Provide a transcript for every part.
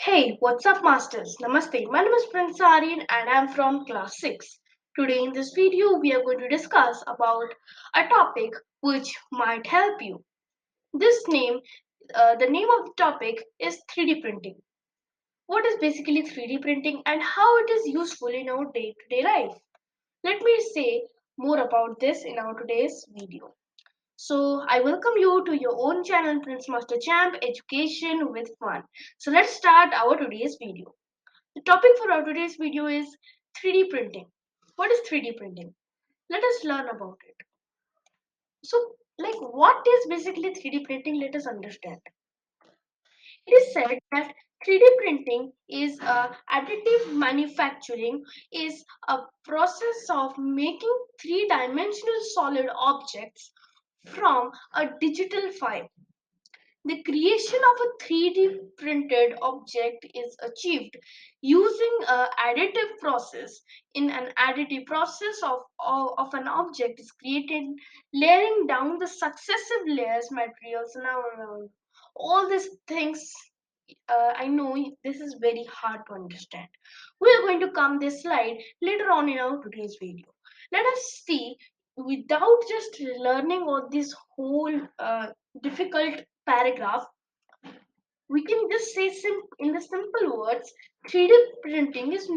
Hey, what's up, masters? Namaste. My name is Prince Aryan and I'm from class 6. Today in this video, we are going to discuss about a topic which might help you. The name of the topic is 3D printing. What is basically 3D printing and how it is useful in our day-to-day life? Let me say more about this in our today's video. So I welcome you to your own channel, Prince Master Champ Education with Fun. So let's start our today's video. The topic for our today's video is 3D printing. What is 3D printing? Let us learn about it. So, what is basically 3D printing? Let us understand. It is said that 3D printing is additive manufacturing is a process of making three-dimensional solid objects from a digital file. The creation of a 3D printed object is achieved using an additive process. In an additive process of an object is created, layering down the successive layers materials. Now, all these things, I know this is very hard to understand. We are going to come this slide later on in our today's video. Let us see without just learning all this whole difficult paragraph. We can just say in the simple words, 3D printing is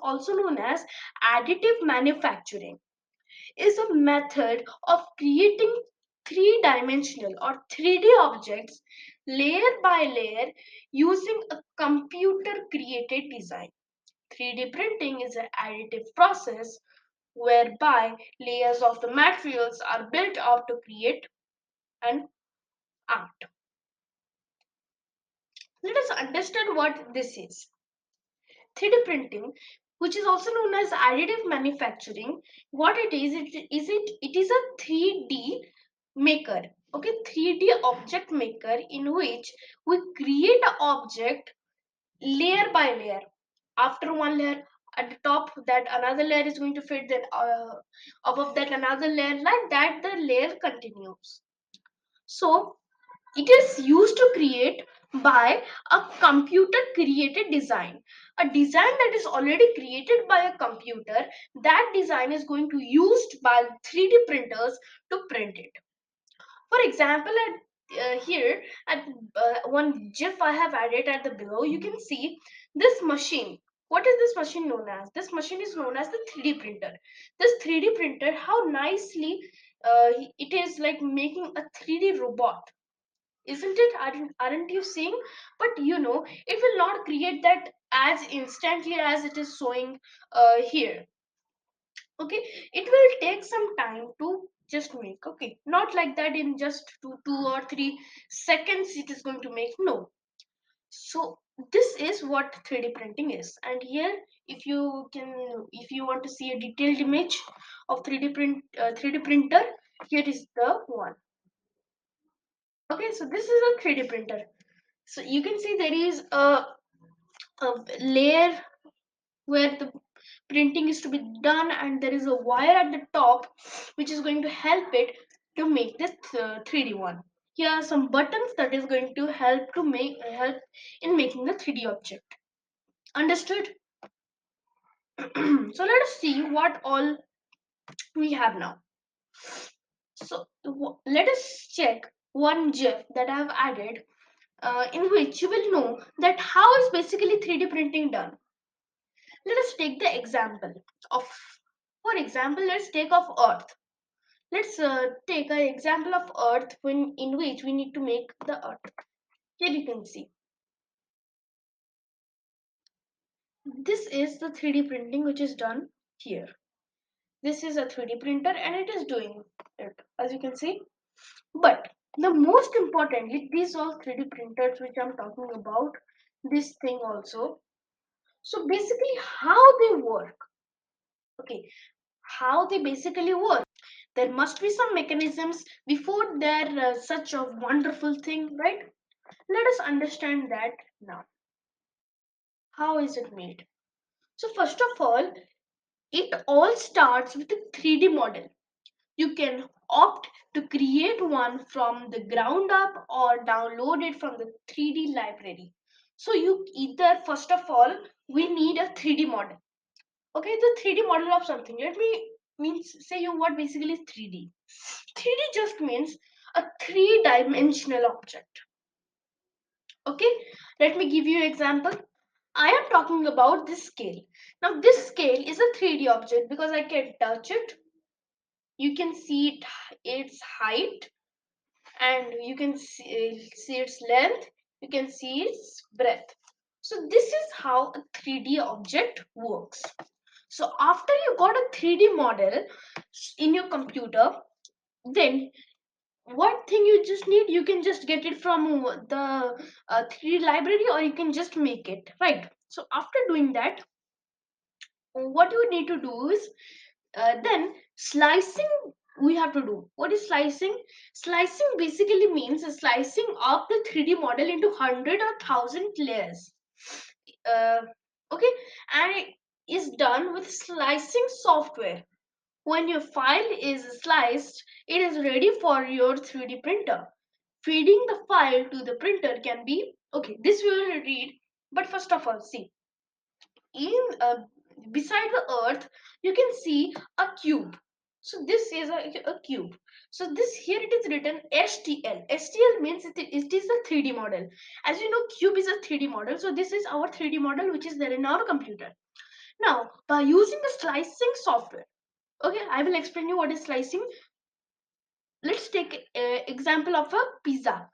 also known as additive manufacturing, is a method of creating three-dimensional or 3D objects layer by layer using a computer created design. 3D printing is an additive process whereby layers of the materials are built up to create an art. Let us understand what this is. 3D printing, which is also known as additive manufacturing, what it is a 3D maker. Okay, 3D object maker in which we create an object layer by layer. After one layer, at the top that another layer is going to fit, then above that another layer, like that the layer continues. So it is used to create by a computer created design. A design that is already created by a computer, that design is going to used by 3D printers to print it. For example, here at one GIF I have added at the below, you can see this machine. What is this machine known as? This machine is known as the 3D printer. This 3D printer, how nicely it is like making a 3D robot, isn't it? Aren't you seeing? But it will not create that as instantly as it is showing here. Okay, it will take some time to just make. Okay, not like that in just 2 or 3 seconds it is going to make. No. So this is what 3D printing is. And here, if you want to see a detailed image of 3D printer, here is the one. Okay, so this is a 3D printer. So you can see there is a layer where the printing is to be done, and there is a wire at the top which is going to help it to make this 3D one. Here are some buttons that is going to help in making the 3D object. Understood? So let us see what all we have now. So let us check one GIF that I have added, in which you will know that how is basically 3D printing done. Let us take the example of, for example, let's take of Earth. Let's take an example of Earth in which we need to make the Earth. Here you can see this is the 3D printing which is done here. This is a 3D printer and it is doing it, as you can see. But the most importantly, these are 3D printers which I'm talking about. This thing also. So basically, how they work. Okay, how they basically work. There must be some mechanisms before they're such a wonderful thing, right? Let us understand that now. How is it made? So first of all, it all starts with a 3D model. You can opt to create one from the ground up or download it from the 3D library. So you either, first of all, we need a 3D model. Okay, the 3D model of something. Let me means say you what basically is 3D. 3D just means a three-dimensional object. Okay, let me give you an example. I am talking about this scale. Now this scale is a 3D object because I can touch it. You can see its height, and you can see its length, you can see its breadth. So this is how a 3D object works. So after you got a 3D model in your computer, then what thing you just need, you can just get it from the 3D library, or you can just make it, right? So after doing that, what you need to do is then slicing we have to do. What is slicing? Slicing basically means slicing up the 3D model into 100 or 1000 layers. uh, okay, and it is done with slicing software. When your file is sliced, it is ready for your 3D printer. Feeding the file to the printer can be okay, this we will read, but first of all, see, in beside the earth you can see a cube. So this is a cube. So this here it is written STL. STL means it is a 3D model. As you know, cube is a 3D model, so this is our 3D model which is there in our computer. Now by using the slicing software, okay, I will explain you what is slicing. Let's take an example of a pizza.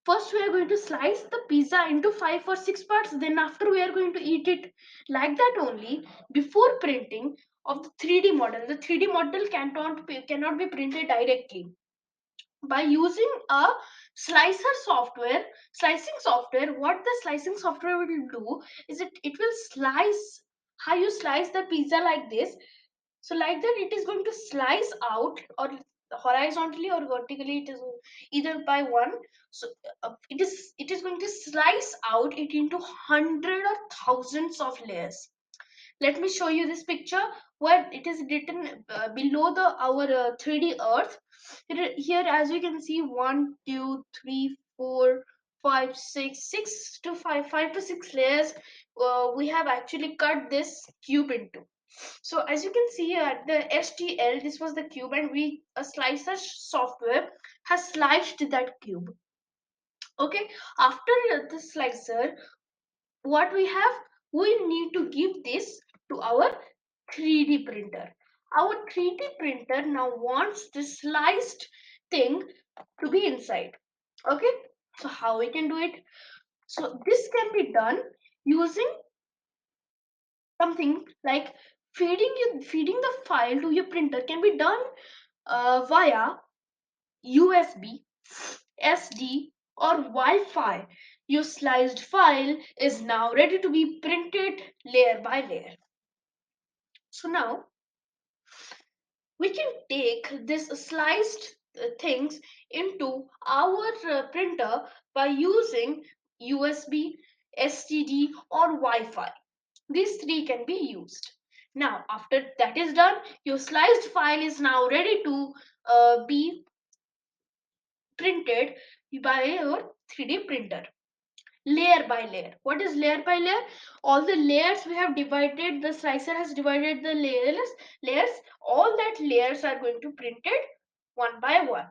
First, we are going to slice the pizza into 5 or 6 parts. Then, after, we are going to eat it like that only. Before printing of the 3D model, the 3D model cannot be printed directly. By using a slicing software, what the slicing software will do is it will slice how you slice the pizza like this. So like that it is going to slice out, or horizontally or vertically, it is either by one. So it is going to slice out it into hundred or thousands of layers. Let me show you this picture where it is written below the our 3D earth. Here, as you can see, 1 2 3 4 5 6 to 5 layers we have actually cut this cube into. So as you can see here, the STL, this was the cube, and a slicer software has sliced that cube. Okay, after the slicer, what we have, we need to give this to our 3D printer. Our 3D printer now wants this sliced thing to be inside. Okay, so how we can do it? So this can be done using something like feeding the file to your printer can be done via USB, SD, or Wi-Fi. Your sliced file is now ready to be printed layer by layer. So now we can take this sliced things into our printer by using USB, STD, or Wi-Fi. These three can be used. Now, after that is done, your sliced file is now ready to be printed by your 3D printer. Layer by layer. What is layer by layer? All the layers we have divided, the slicer has divided the layers. All that layers are going to printed one by one.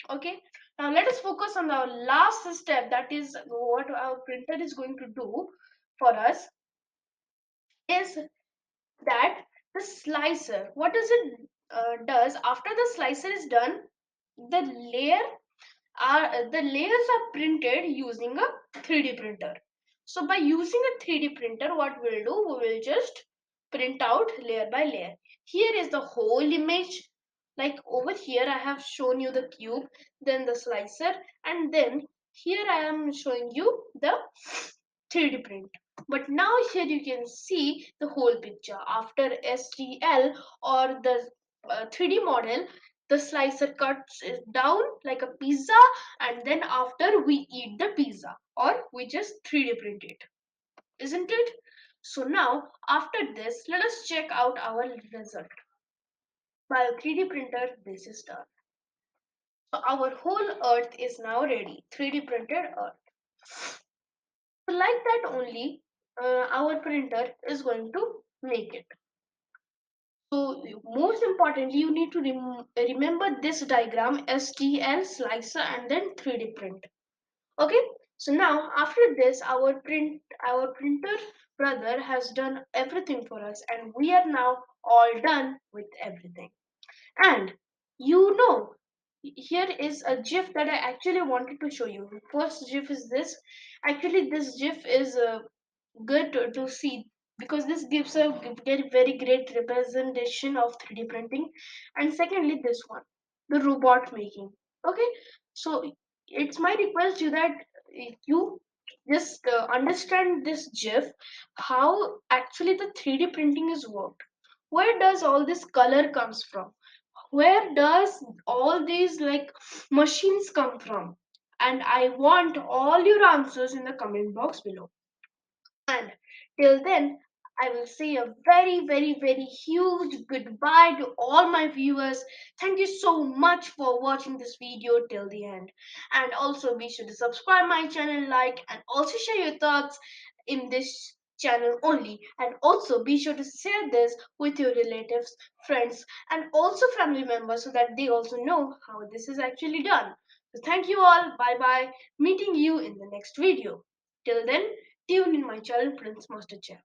Okay. Now let us focus on the last step. That is what our printer is going to do for us. Is that the slicer? What does it does after the slicer is done? The layer the layers are printed using a 3D printer. So by using a 3D printer, what we'll do, we will just print out layer by layer. Here is the whole image. Like over here, I have shown you the cube, then the slicer, and then here I am showing you the 3D print. But now here you can see the whole picture. After STL or the 3D model, the slicer cuts it down like a pizza, and then after we eat the pizza, or we just 3D print it, isn't it? So now after this, let us check out our result. By a 3D printer, this is done. So our whole earth is now ready, 3D printed earth. So like only our printer is going to make it. So most importantly, you need to remember this diagram: STL, slicer, and then 3D print. Okay. So now after this, our printer brother has done everything for us, and we are now all done with everything. And you know, here is a GIF that I actually wanted to show you. The first GIF is this. Actually, this GIF is good to see because this gives a very great representation of 3D printing. And secondly, this one, the robot making. Okay, so it's my request you that you just understand this GIF, how actually the 3D printing is worked. Where does all this color comes from? Where does all these like machines come from? And I want all your answers in the comment box below. And till then, I will say a very, very, very huge goodbye to all my viewers. Thank you so much for watching this video till the end. And also be sure to subscribe my channel, like, and also share your thoughts in this channel only. And also be sure to share this with your relatives, friends, and also family members so that they also know how this is actually done. So thank you all. Bye bye. Meeting you in the next video. Till then, tune in my channel Prince Master Chef.